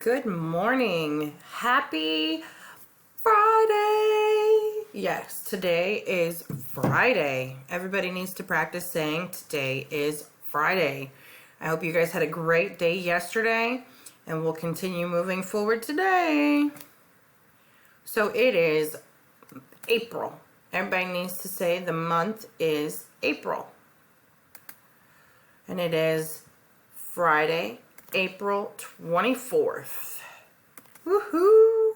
Good morning. Happy Friday. Yes, today is Friday. Everybody needs to practice saying today is Friday. I hope you guys had a great day yesterday and we'll continue moving forward today. So it is April. Everybody needs to say the month is April. And it is Friday, April 24th. Woohoo!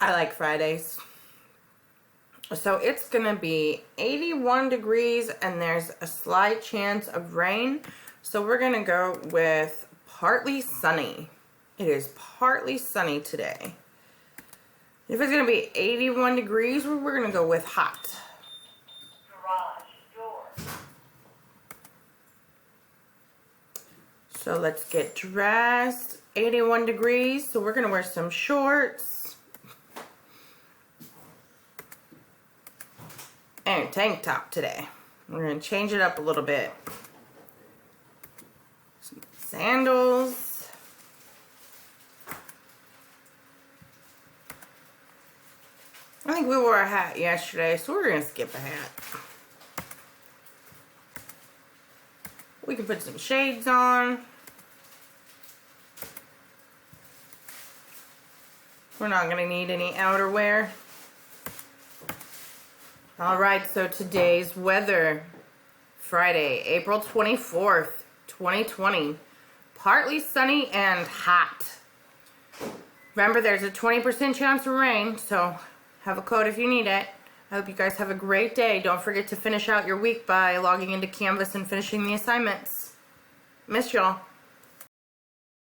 I like Fridays. So it's gonna be 81 degrees and there's a slight chance of rain. So we're gonna go with partly sunny. It is partly sunny today. If it's gonna be 81 degrees, we're gonna go with hot. So let's get dressed. 81 degrees, so we're gonna wear some shorts and a tank top today. We're gonna change it up a little bit. Some sandals. I think we wore a hat yesterday, so we're gonna skip a hat. We can put some shades on. We're not going to need any outerwear. Alright, so today's weather. Friday, April 24th, 2020. Partly sunny and hot. Remember, there's a 20% chance of rain, so have a coat if you need it. I hope you guys have a great day. Don't forget to finish out your week by logging into Canvas and finishing the assignments. Miss y'all.